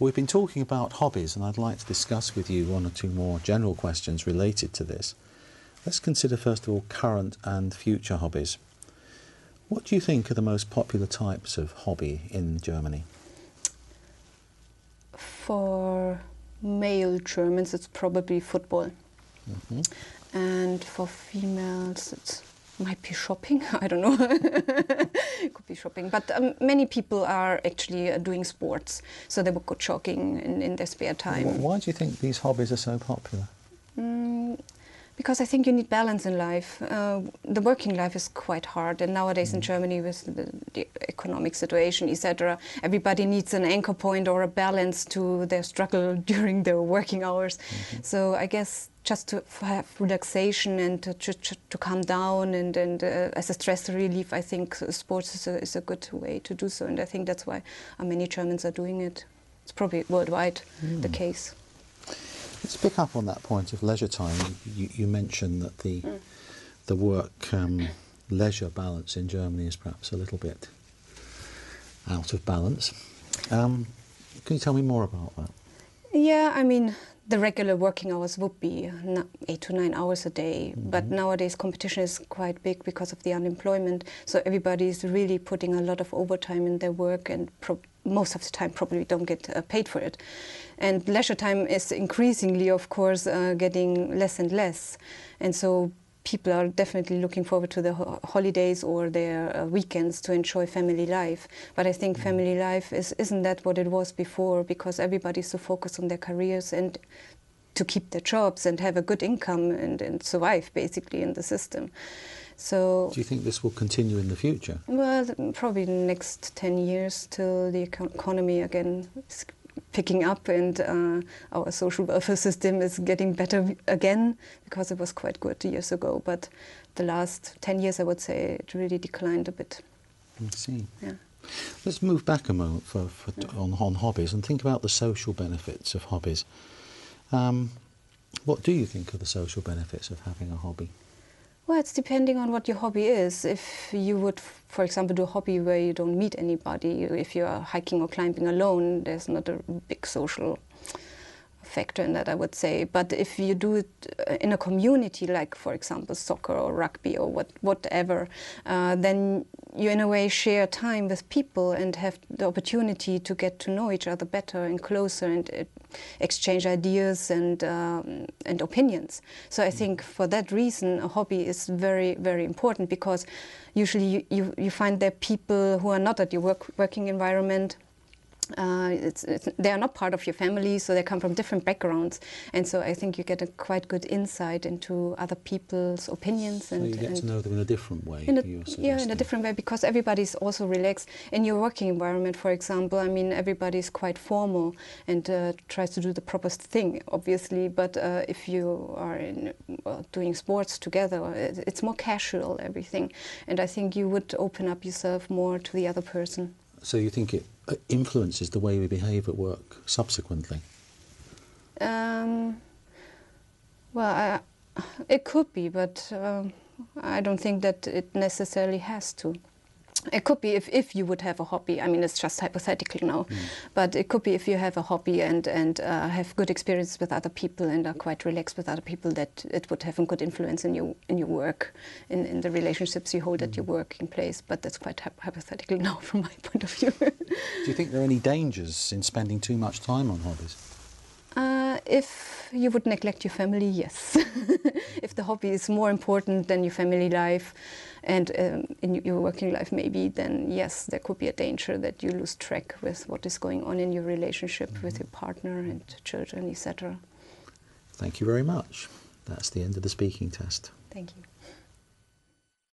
We've been talking about hobbies, and I'd like to discuss with you one or two more general questions related to this. Let's consider first of all current and future hobbies. What do you think are the most popular types of hobby in Germany? For male Germans, it's probably football. Mm-hmm. And for females, it might be shopping. I don't know. It could be shopping. But many people are actually doing sports. So they would go jogging in their spare time. Why do you think these hobbies are so popular? Because I think you need balance in life. The working life is quite hard, and nowadays in Germany with the economic situation, etc., everybody needs an anchor point or a balance to their struggle during their working hours. So I guess just to have relaxation and to calm down and as a stress relief, I think sports is a good way to do so, and I think that's why many Germans are doing it. It's probably worldwide the case. Let's pick up on that point of leisure time. You mentioned that the work leisure balance in Germany is perhaps a little bit out of balance. Can you tell me more about that? Yeah, I mean, the regular working hours would be 8 to 9 hours a day, but nowadays competition is quite big because of the unemployment, so everybody is really putting a lot of overtime in their work, and most of the time probably don't get paid for it. And leisure time is increasingly, of course, getting less and less, and so people are definitely looking forward to the holidays or their weekends to enjoy family life. But I think family life isn't that what it was before, because everybody's so focused on their careers and to keep their jobs and have a good income and survive basically in the system. So, do you think this will continue in the future? Well, probably in the next 10 years till the economy again is picking up and our social welfare system is getting better again, because it was quite good years ago. But the last 10 years, I would say, it really declined a bit. I see. Yeah. Let's move back a moment on hobbies and think about the social benefits of hobbies. What do you think are the social benefits of having a hobby? Well, it's depending on what your hobby is. If you would, for example, do a hobby where you don't meet anybody, if you are hiking or climbing alone, there's not a big social factor in that, I would say. But if you do it in a community, like, for example, soccer or rugby or whatever, then you, in a way, share time with people and have the opportunity to get to know each other better and closer and exchange ideas and opinions. So I think for that reason, a hobby is very, very important, because usually you find there people who are not at your working environment. They are not part of your family, so they come from different backgrounds, and so I think you get a quite good insight into other people's opinions. And so you get to know them in a different way. Yeah, in a different way, because everybody's also relaxed. In your working environment, for example, I mean, everybody's quite formal and tries to do the proper thing, obviously, but if you are doing sports together, it's more casual, everything, and I think you would open up yourself more to the other person. So you think it influences the way we behave at work subsequently? Well, it could be, but I don't think that it necessarily has to. It could be if you would have a hobby. I mean, it's just hypothetical now, but it could be if you have a hobby and have good experience with other people and are quite relaxed with other people, that it would have a good influence in your work, in the relationships you hold at your working place. But that's quite hypothetical now from my point of view. Do you think there are any dangers in spending too much time on hobbies? If you would neglect your family, yes. If the hobby is more important than your family life and in your working life maybe, then yes, there could be a danger that you lose track with what is going on in your relationship with your partner and children, etc. Thank you very much. That's the end of the speaking test. Thank you.